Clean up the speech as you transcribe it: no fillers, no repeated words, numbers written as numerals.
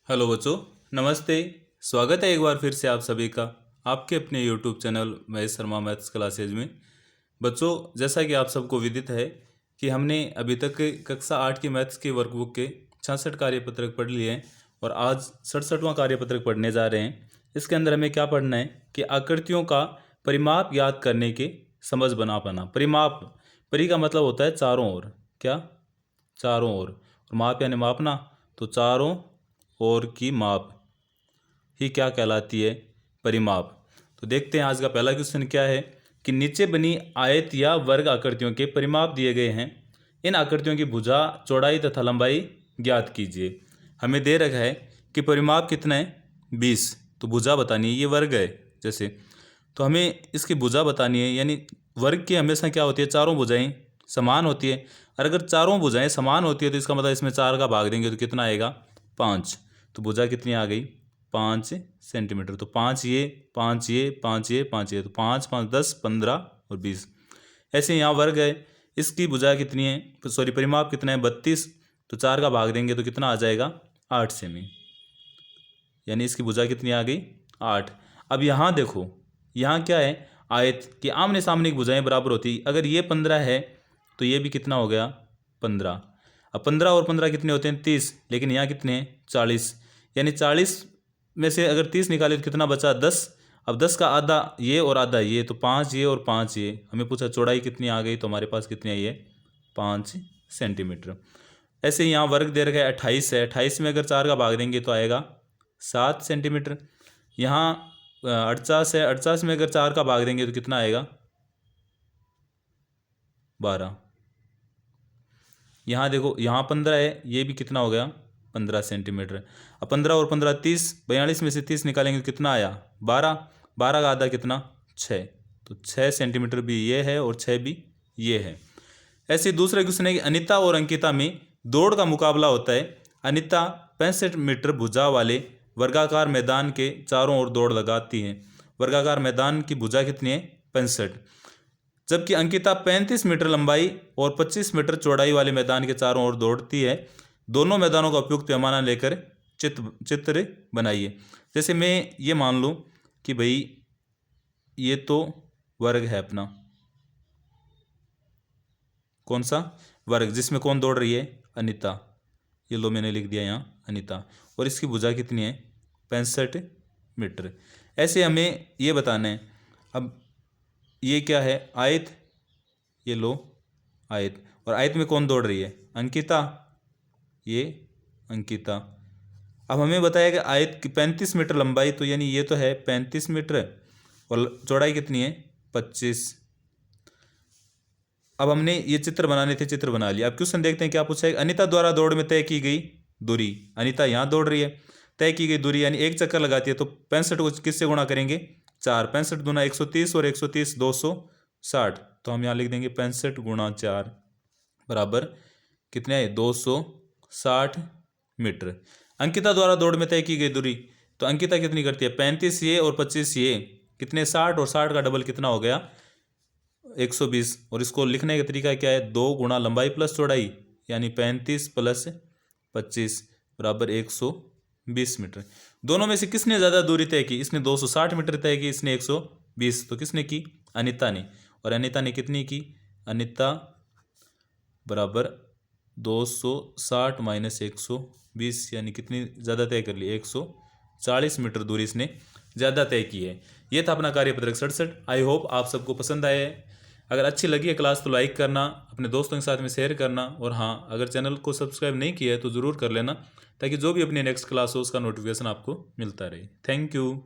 Hello बच्चों, नमस्ते। स्वागत है एक बार फिर से आप सभी का आपके अपने YouTube channel Mahesh Sharma maths classes में। बच्चों, जैसा कि आप सबको विदित है कि हमने अभी तक कक्षा 8 की मैथ्स की वर्कबुक के 66 कार्यपत्रक पढ़ लिए हैं और आज 67वां कार्यपत्रक पढ़ने जा रहे हैं। इसके अंदर हमें क्या पढ़ना है कि आकृतियों का परिमाप याद करने के समझ बना पाना। परिमाप, परि का मतलब होता है चारों ओर, क्या, चारों ओर, और माप यानी मापना, तो चारों ओर की माप ही क्या कहलाती है, परिमाप। तो देखते हैं आज का पहला क्वेश्चन क्या है कि नीचे बनी आयत या वर्ग आकृतियों के परिमाप दिए गए हैं। इन आकृतियों की भुजा, चौड़ाई तथा लंबाई ज्ञात कीजिए। हमें दे रखा है कि परिमाप कितना है, 20। तो भुजा बतानी है, ये वर्ग है जैसे, तो हमें इसकी भुजा बतानी है। यानी वर्ग की हमेशा क्या होती है, चारों भुजाएं समान होती है। और अगर चारों भुजाएं समान होती है तो इसका मतलब इसमें 4 का भाग देंगे तो कितना आएगा, 5। तो भुजा कितनी आ गई, 5 सेंटीमीटर। तो 5 ये, 5 ये, 5 ये, 5 ये, तो 5 5 10 15 और 20। ऐसे यहाँ वर्ग है, इसकी भुजा कितनी है, सॉरी परिमाप कितना है, 32। तो 4 का भाग देंगे तो कितना आ जाएगा, 8 सेमी। यानी इसकी भुजा कितनी आ गई, 8। अब यहाँ देखो, यहाँ क्या है, आयत की आमने सामने की भुजाएं बराबर होती। अगर ये 15 है तो ये भी कितना हो गया, 15। अब 15 और 15 कितने होते हैं, 30। लेकिन यहाँ कितने हैं, 40। यानी 40 में से अगर 30 निकाले तो कितना बचा, 10। अब 10 का आधा ये और आधा ये, तो 5 ये और 5 ये। हमें पूछा चौड़ाई कितनी आ गई, तो हमारे पास कितनी आई है, 5 सेंटीमीटर। ऐसे यहाँ वर्ग दे रखा है 28 है, 28 में अगर 4 का भाग देंगे तो आएगा 7 सेंटीमीटर। यहाँ 48 है, 48 में अगर 4 का भाग देंगे तो कितना आएगा, 12। यहाँ देखो, यहाँ 15 है, ये भी कितना हो गया, 15 सेंटीमीटर। अब 15 और 15 30, 42 में से 30 निकालेंगे तो कितना आया, 12। 12 का आधा कितना, 6। तो 6 सेंटीमीटर भी ये है और 6 भी ये है। ऐसे दूसरा क्वेश्चन है कि अनिता और अंकिता में दौड़ का मुकाबला होता है। अनिता 65 मीटर भुजा वाले वर्गाकार मैदान के चारों ओर दौड़ लगाती है। वर्गाकार मैदान की भुजा कितनी है, 65। जबकि अंकिता 35 मीटर लंबाई और 25 मीटर चौड़ाई वाले मैदान के चारों ओर दौड़ती है। दोनों मैदानों का उपयुक्त पैमाना लेकर चित्र बनाइए। जैसे मैं ये मान लूँ कि भाई ये तो वर्ग है अपना, कौन सा वर्ग, जिसमें कौन दौड़ रही है, अनिता। ये लो मैंने लिख दिया यहाँ अनिता, और इसकी भुजा कितनी है, 65 मीटर। ऐसे हमें ये बताना है। अब ये क्या है, आयत, ये लो आयत, और आयत में कौन दौड़ रही है, अंकिता, ये अंकिता। अब हमें बताया कि आयत की 35 मीटर लंबाई, तो यानी ये तो है 35 मीटर, और चौड़ाई कितनी है, 25। अब हमने ये चित्र बनाने थे, चित्र बना लिया। अब क्वेश्चन देखते हैं क्या पूछा है। अनिता द्वारा दौड़ में तय की गई दूरी, अनिता यहाँ दौड़ रही है, तय की गई दूरी यानी एक चक्कर लगाती है, तो 65 को किससे गुणा करेंगे, 4। 65 दूना 130 और 130 260। तो हम यहाँ लिख देंगे 65 गुणा 4 बराबर कितने आए, 260 मीटर। अंकिता द्वारा दौड़ में तय की गई दूरी, तो अंकिता कितनी करती है, 35 ये और 25 ये, कितने 60, और 60 का डबल कितना हो गया, 120। और इसको लिखने का तरीका क्या है, 2 गुणा लंबाई प्लस चौड़ाई, यानी 35 प्लस 25 बराबर 120 मीटर। दोनों में से किसने ज़्यादा दूरी तय की, इसने 260 मीटर तय की, इसने 120। तो किसने की, अनिता ने। और अनिता ने कितनी की, अनिता बराबर 260 माइनस 120, यानी कितनी ज़्यादा तय कर ली, 140 मीटर दूरी इसने ज़्यादा तय की है। ये था अपना कार्यपत्रक 67। आई होप आप सबको पसंद आया है। अगर अच्छी लगी है क्लास तो लाइक करना, अपने दोस्तों के साथ में शेयर करना, और हाँ, अगर चैनल को सब्सक्राइब नहीं किया है तो ज़रूर कर लेना, ताकि जो भी अपनी नेक्स्ट क्लास हो उसका नोटिफिकेशन आपको मिलता रहे। Thank you.